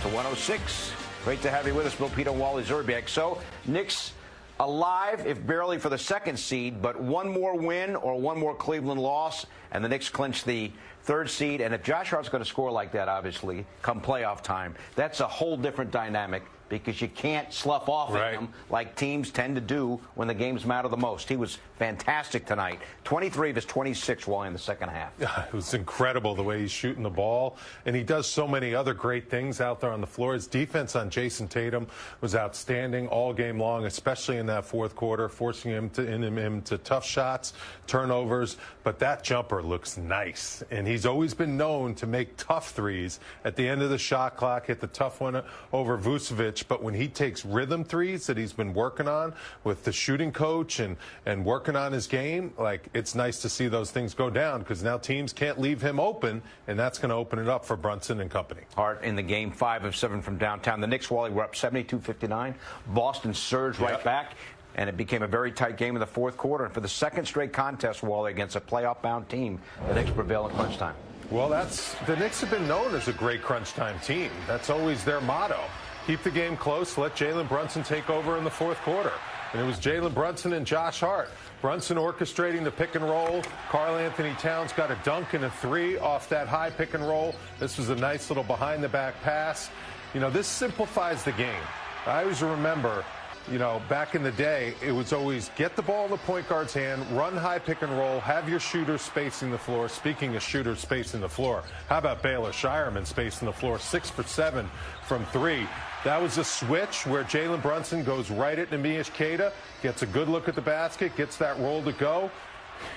to 106. Great to have you with us, Bill Pito, Wally Zerbiak. So, Knicks alive, if barely for the second seed, but one more win or one more Cleveland loss, and the Knicks clinch the third seed. And if Josh Hart's going to score like that, obviously, come playoff time, that's a whole different dynamic, because you can't slough off at him like teams tend to do when the games matter the most. He was fantastic tonight. 23 of his 26 while in the second half. Yeah, it was incredible the way he's shooting the ball, and he does so many other great things out there on the floor. His defense on Jason Tatum was outstanding all game long, especially in that fourth quarter, forcing him to tough shots, turnovers. But that jumper looks nice, and he's always been known to make tough threes at the end of the shot clock, hit the tough one over Vucevic. But when he takes rhythm threes that he's been working on with the shooting coach and working on his game, like, it's nice to see those things go down, because now teams can't leave him open, and that's going to open it up for Brunson and company. Hart in the game, 5 of 7 from downtown. The Knicks, Wally, were up 72-59. Boston surged right back, and it became a very tight game in the fourth quarter. And for the second straight contest, Wally, against a playoff-bound team, the Knicks prevail in crunch time. Well, the Knicks have been known as a great crunch time team. That's always their motto. Keep the game close, let Jalen Brunson take over in the fourth quarter. And it was Jalen Brunson and Josh Hart. Brunson orchestrating the pick and roll. Karl Anthony Towns got a dunk and a three off that high pick and roll. This was a nice little behind-the-back pass. You know, this simplifies the game. I always remember, you know, back in the day, it was always get the ball in the point guard's hand, run high pick and roll, have your shooter spacing the floor. Speaking of shooters spacing the floor, how about Baylor Shireman spacing the floor, 6 for 7 from 3. That was a switch where Jalen Brunson goes right at Neemias Queta, gets a good look at the basket, gets that roll to go.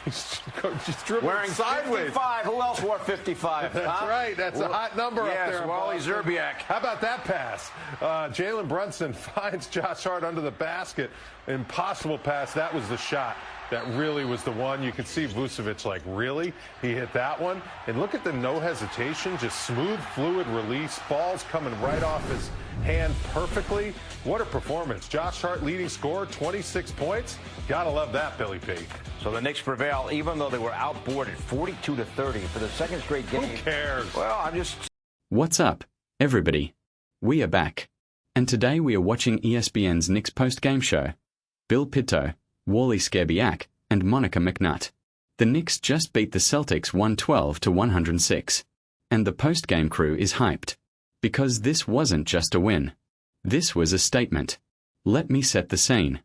He's just dribbling wearing sideways. 55. Who else wore 55? That's right. That's a hot number up there. Wally Zerbiak. How about that pass? Jalen Brunson finds Josh Hart under the basket. Impossible pass. That was the shot. That really was the one. You could see Vucevic like, really? He hit that one? And look at the no hesitation, just smooth, fluid release. Ball's coming right off his hand perfectly. What a performance. Josh Hart leading scorer, 26 points. Gotta love that, Billy P. So the Knicks prevail, even though they were outboarded 42-30 for the second straight game. Who cares? Well, I'm just... What's up, everybody? We are back. And today we are watching ESPN's Knicks post-game show. Bill Pito, Wally Zerbiak, and Monica McNutt. The Knicks just beat the Celtics 112-106. And the post-game crew is hyped. Because this wasn't just a win. This was a statement. Let me set the scene.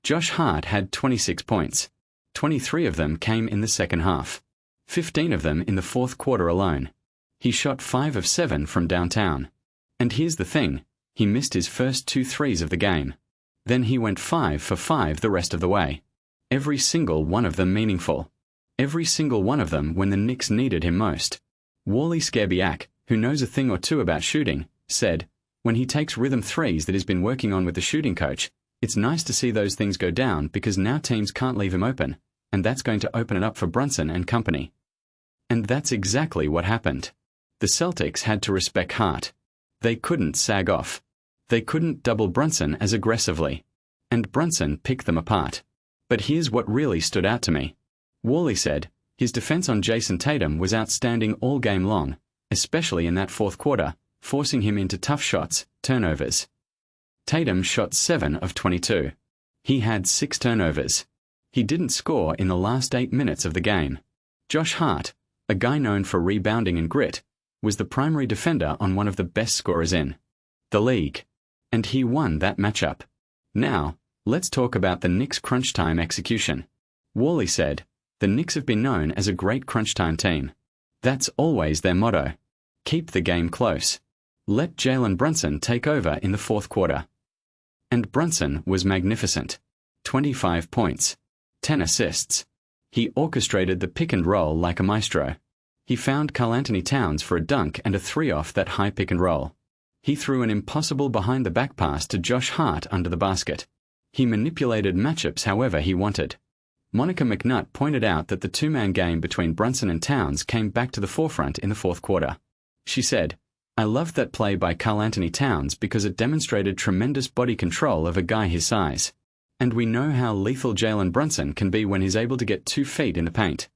Josh Hart had 26 points. 23 of them came in the second half. 15 of them in the fourth quarter alone. He shot 5 of 7 from downtown. And here's the thing, he missed his first 2 threes of the game. Then he went 5 for 5 the rest of the way. Every single one of them meaningful. Every single one of them when the Knicks needed him most. Wally Zerbiak, who knows a thing or two about shooting, said, when he takes rhythm threes that he's been working on with the shooting coach, it's nice to see those things go down, because now teams can't leave him open, and that's going to open it up for Brunson and company. And that's exactly what happened. The Celtics had to respect Hart. They couldn't sag off. They couldn't double Brunson as aggressively. And Brunson picked them apart. But here's what really stood out to me. Wally said, his defense on Jason Tatum was outstanding all game long, especially in that fourth quarter, forcing him into tough shots, turnovers. Tatum shot 7 of 22. He had 6 turnovers. He didn't score in the last 8 minutes of the game. Josh Hart, a guy known for rebounding and grit, was the primary defender on one of the best scorers in the league. And he won that matchup. Now, let's talk about the Knicks' crunch time execution. Wally said, the Knicks have been known as a great crunch time team. That's always their motto. Keep the game close. Let Jalen Brunson take over in the fourth quarter. And Brunson was magnificent. 25 points. 10 assists. He orchestrated the pick and roll like a maestro. He found Karl Anthony Towns for a dunk and a 3 off that high pick and roll. He threw an impossible behind-the-back pass to Josh Hart under the basket. He manipulated matchups however he wanted. Monica McNutt pointed out that the two-man game between Brunson and Towns came back to the forefront in the fourth quarter. She said, I loved that play by Karl Anthony Towns because it demonstrated tremendous body control of a guy his size. And we know how lethal Jalen Brunson can be when he's able to get 2 feet in the paint.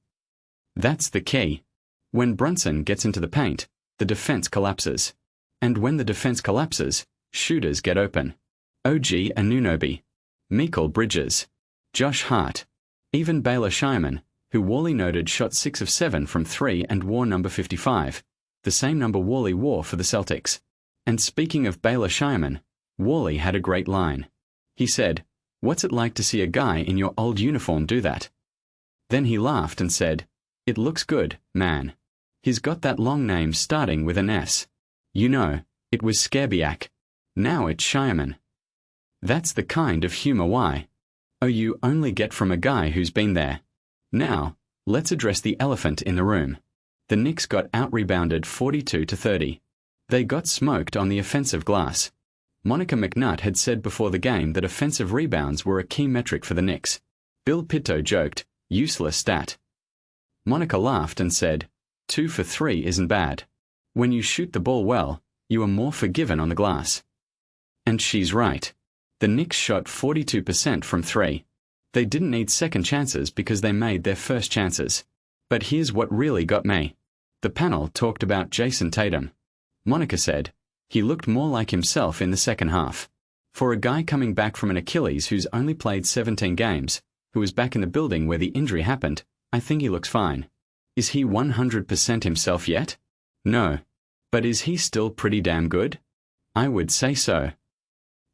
That's the key. When Brunson gets into the paint, the defense collapses. And when the defense collapses, shooters get open. OG Anunoby, Mikal Bridges, Josh Hart, even Baylor Scheierman, who Wally noted shot 6 of 7 from 3 and wore number 55, the same number Wally wore for the Celtics. And speaking of Baylor Scheierman, Wally had a great line. He said, "What's it like to see a guy in your old uniform do that?" Then he laughed and said, "It looks good, man. He's got that long name starting with an S. You know, it was Scabiak. Now it's Scheierman." That's the kind of humor you only get from a guy who's been there. Now, let's address the elephant in the room. The Knicks got out-rebounded 42-30. They got smoked on the offensive glass. Monica McNutt had said before the game that offensive rebounds were a key metric for the Knicks. Bill Pitto joked, "Useless stat." Monica laughed and said, 2 for 3 isn't bad. When you shoot the ball well, you are more forgiven on the glass. And she's right. The Knicks shot 42% from 3. They didn't need second chances because they made their first chances. But here's what really got me. The panel talked about Jason Tatum. Monica said, "He looked more like himself in the second half. For a guy coming back from an Achilles who's only played 17 games, who was back in the building where the injury happened, I think he looks fine. Is he 100% himself yet? No. But is he still pretty damn good? I would say so."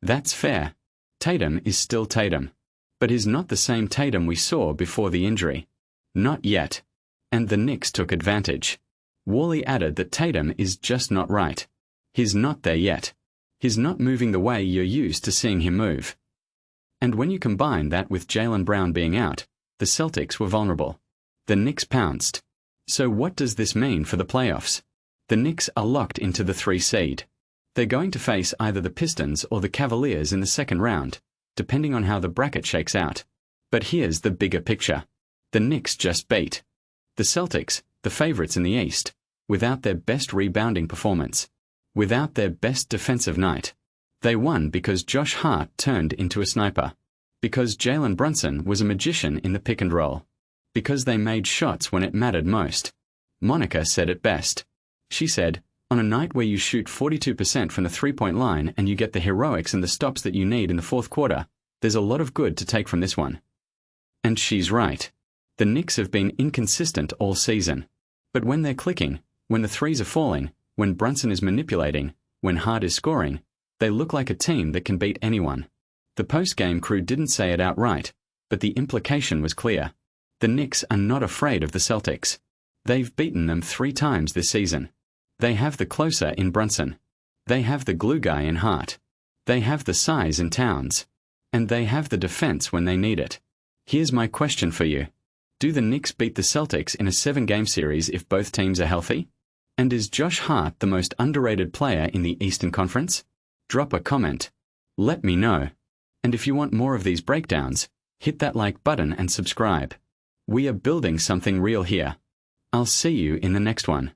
That's fair. Tatum is still Tatum. But he's not the same Tatum we saw before the injury. Not yet. And the Knicks took advantage. Wally added that Tatum is just not right. He's not there yet. He's not moving the way you're used to seeing him move. And when you combine that with Jaylen Brown being out, the Celtics were vulnerable. The Knicks pounced. So what does this mean for the playoffs? The Knicks are locked into the 3 seed. They're going to face either the Pistons or the Cavaliers in the second round, depending on how the bracket shakes out. But here's the bigger picture. The Knicks just beat the Celtics, the favorites in the East, without their best rebounding performance, without their best defensive night. They won because Josh Hart turned into a sniper, because Jalen Brunson was a magician in the pick and roll, because they made shots when it mattered most. Monica said it best. She said, "On a night where you shoot 42% from the three-point line and you get the heroics and the stops that you need in the fourth quarter, there's a lot of good to take from this one." And she's right. The Knicks have been inconsistent all season. But when they're clicking, when the threes are falling, when Brunson is manipulating, when Hart is scoring, they look like a team that can beat anyone. The post-game crew didn't say it outright, but the implication was clear. The Knicks are not afraid of the Celtics. They've beaten them 3 times this season. They have the closer in Brunson. They have the glue guy in Hart. They have the size in Towns. And they have the defense when they need it. Here's my question for you. Do the Knicks beat the Celtics in a 7-game series if both teams are healthy? And is Josh Hart the most underrated player in the Eastern Conference? Drop a comment. Let me know. And if you want more of these breakdowns, hit that like button and subscribe. We are building something real here. I'll see you in the next one.